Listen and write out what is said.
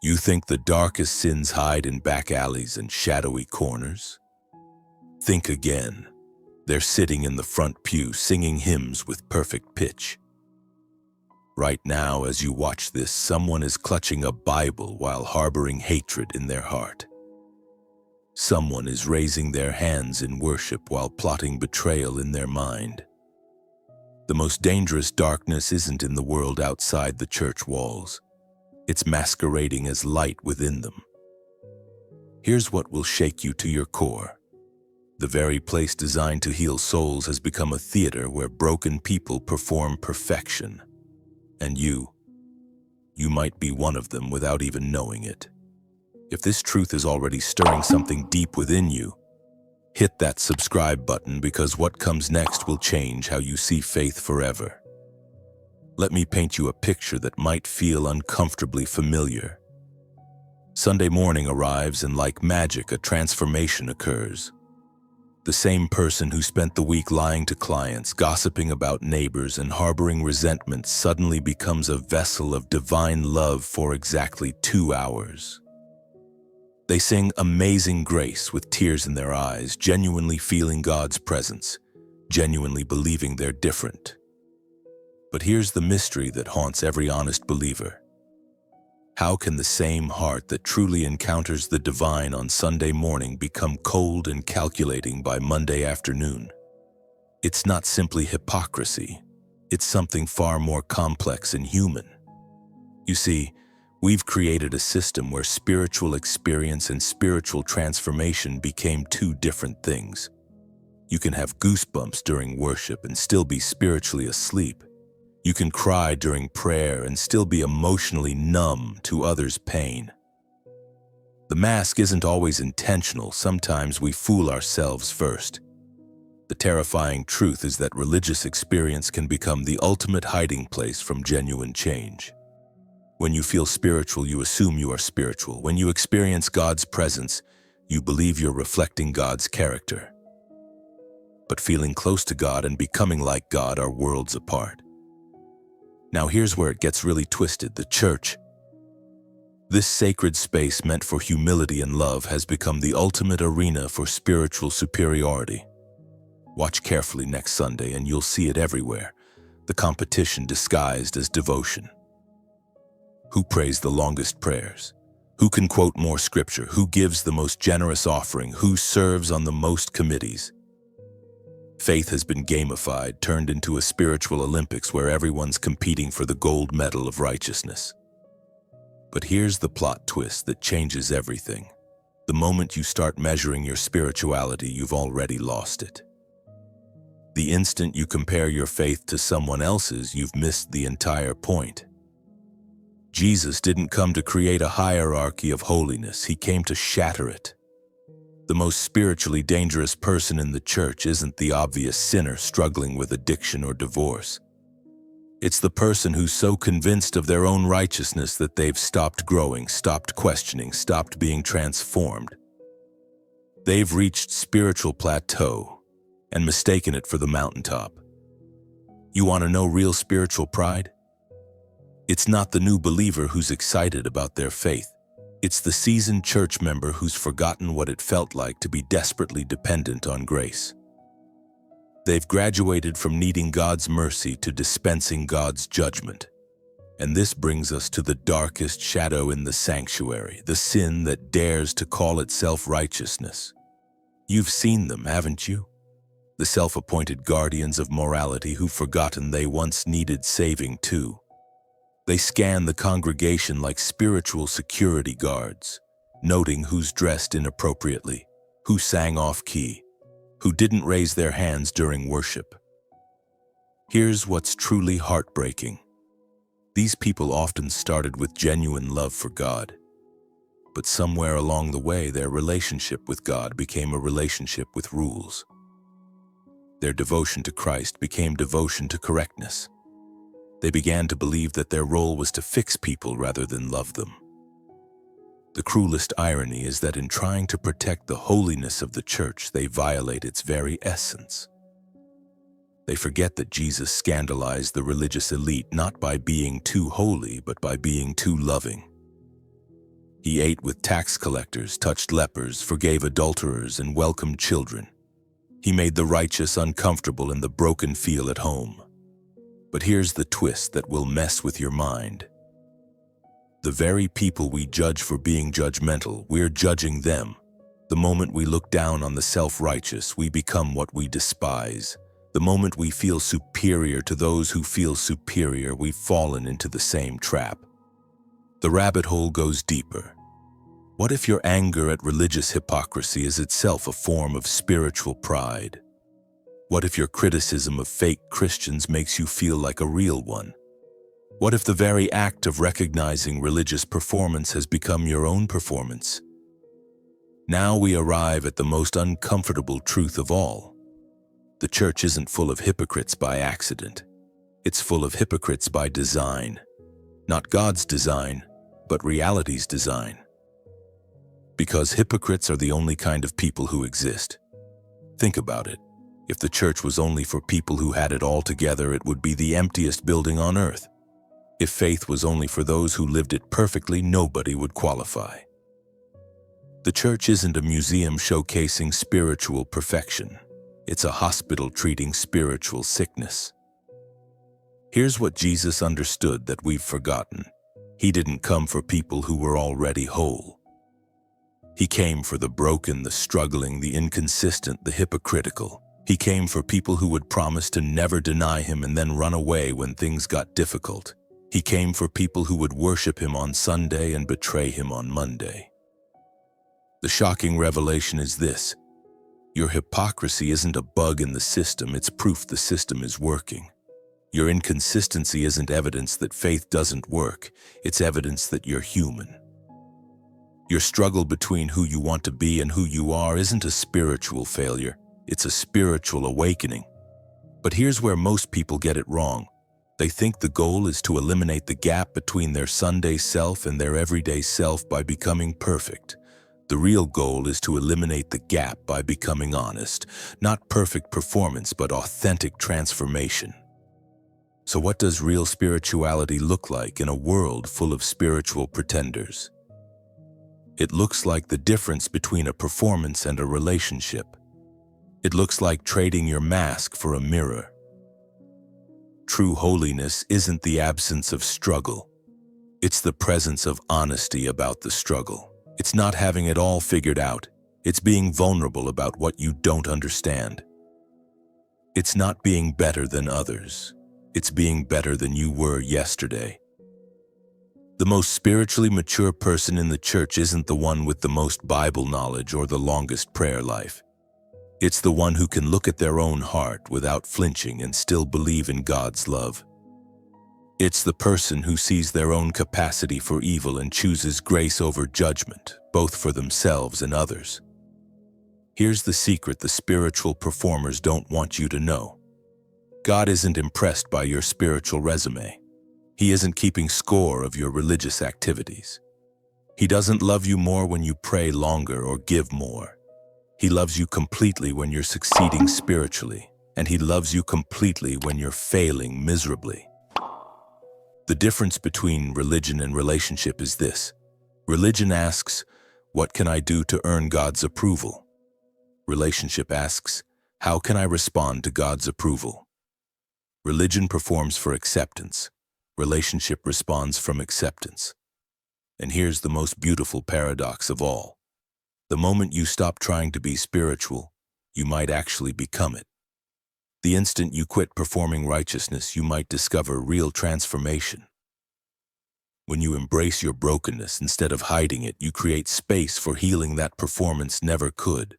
You think the darkest sins hide in back alleys and shadowy corners? Think again. They're sitting in the front pew singing hymns with perfect pitch. Right now, as you watch this, someone is clutching a Bible while harboring hatred in their heart. Someone is raising their hands in worship while plotting betrayal in their mind. The most dangerous darkness isn't in the world outside the church walls. It's masquerading as light within them. Here's what will shake you to your core. The very place designed to heal souls has become a theater where broken people perform perfection. And you might be one of them without even knowing it. If this truth is already stirring something deep within you, hit that subscribe button, because what comes next will change how you see faith forever. Let me paint you a picture that might feel uncomfortably familiar. Sunday morning arrives and like magic, a transformation occurs. The same person who spent the week lying to clients, gossiping about neighbors, and harboring resentment suddenly becomes a vessel of divine love for exactly 2 hours. They sing Amazing Grace with tears in their eyes, genuinely feeling God's presence, genuinely believing they're different. But here's the mystery that haunts every honest believer. How can the same heart that truly encounters the divine on Sunday morning become cold and calculating by Monday afternoon? It's not simply hypocrisy. It's something far more complex and human. You see, we've created a system where spiritual experience and spiritual transformation became two different things. You can have goosebumps during worship and still be spiritually asleep. You can cry during prayer and still be emotionally numb to others' pain. The mask isn't always intentional. Sometimes we fool ourselves first. The terrifying truth is that religious experience can become the ultimate hiding place from genuine change. When you feel spiritual, you assume you are spiritual. When you experience God's presence, you believe you're reflecting God's character. But feeling close to God and becoming like God are worlds apart. Now here's where it gets really twisted. The church, this sacred space meant for humility and love, has become the ultimate arena for spiritual superiority. Watch carefully next Sunday and you'll see it everywhere. The competition disguised as devotion. Who prays the longest prayers? Who can quote more scripture? Who gives the most generous offering? Who serves on the most committees? Faith has been gamified, turned into a spiritual Olympics where everyone's competing for the gold medal of righteousness. But here's the plot twist that changes everything. The moment you start measuring your spirituality, you've already lost it. The instant you compare your faith to someone else's, you've missed the entire point. Jesus didn't come to create a hierarchy of holiness. He came to shatter it. The most spiritually dangerous person in the church isn't the obvious sinner struggling with addiction or divorce. It's the person who's so convinced of their own righteousness that they've stopped growing, stopped questioning, stopped being transformed. They've reached spiritual plateau and mistaken it for the mountaintop. You want to know real spiritual pride? It's not the new believer who's excited about their faith. It's the seasoned church member who's forgotten what it felt like to be desperately dependent on grace. They've graduated from needing God's mercy to dispensing God's judgment. And this brings us to the darkest shadow in the sanctuary, the sin that dares to call itself righteousness. You've seen them, haven't you? The self-appointed guardians of morality who've forgotten they once needed saving too. They scan the congregation like spiritual security guards, noting who's dressed inappropriately, who sang off-key, who didn't raise their hands during worship. Here's what's truly heartbreaking. These people often started with genuine love for God, but somewhere along the way, their relationship with God became a relationship with rules. Their devotion to Christ became devotion to correctness. They began to believe that their role was to fix people rather than love them. The cruelest irony is that in trying to protect the holiness of the church, they violate its very essence. They forget that Jesus scandalized the religious elite not by being too holy, but by being too loving. He ate with tax collectors, touched lepers, forgave adulterers, and welcomed children. He made the righteous uncomfortable and the broken feel at home. But here's the twist that will mess with your mind. The very people we judge for being judgmental, we're judging them. The moment we look down on the self-righteous, we become what we despise. The moment we feel superior to those who feel superior, we've fallen into the same trap. The rabbit hole goes deeper. What if your anger at religious hypocrisy is itself a form of spiritual pride? What if your criticism of fake Christians makes you feel like a real one? What if the very act of recognizing religious performance has become your own performance? Now we arrive at the most uncomfortable truth of all. The church isn't full of hypocrites by accident. It's full of hypocrites by design. Not God's design, but reality's design. Because hypocrites are the only kind of people who exist. Think about it. If the church was only for people who had it all together, it would be the emptiest building on earth. If faith was only for those who lived it perfectly, nobody would qualify. The church isn't a museum showcasing spiritual perfection. It's a hospital treating spiritual sickness. Here's what Jesus understood that we've forgotten. He didn't come for people who were already whole. He came for the broken, the struggling, the inconsistent, the hypocritical. He came for people who would promise to never deny him and then run away when things got difficult. He came for people who would worship him on Sunday and betray him on Monday. The shocking revelation is this: your hypocrisy isn't a bug in the system, it's proof the system is working. Your inconsistency isn't evidence that faith doesn't work, it's evidence that you're human. Your struggle between who you want to be and who you are isn't a spiritual failure, it's a spiritual awakening. But here's where most people get it wrong. They think the goal is to eliminate the gap between their Sunday self and their everyday self by becoming perfect. The real goal is to eliminate the gap by becoming honest, not perfect performance, but authentic transformation. So what does real spirituality look like in a world full of spiritual pretenders? It looks like the difference between a performance and a relationship. It looks like trading your mask for a mirror. True holiness isn't the absence of struggle. It's the presence of honesty about the struggle. It's not having it all figured out. It's being vulnerable about what you don't understand. It's not being better than others. It's being better than you were yesterday. The most spiritually mature person in the church isn't the one with the most Bible knowledge or the longest prayer life. It's the one who can look at their own heart without flinching and still believe in God's love. It's the person who sees their own capacity for evil and chooses grace over judgment, both for themselves and others. Here's the secret the spiritual performers don't want you to know. God isn't impressed by your spiritual resume. He isn't keeping score of your religious activities. He doesn't love you more when you pray longer or give more. He loves you completely when you're succeeding spiritually, and he loves you completely when you're failing miserably. The difference between religion and relationship is this. Religion asks, what can I do to earn God's approval? Relationship asks, how can I respond to God's approval? Religion performs for acceptance. Relationship responds from acceptance. And here's the most beautiful paradox of all. The moment you stop trying to be spiritual, you might actually become it. The instant you quit performing righteousness, you might discover real transformation. When you embrace your brokenness instead of hiding it, you create space for healing that performance never could.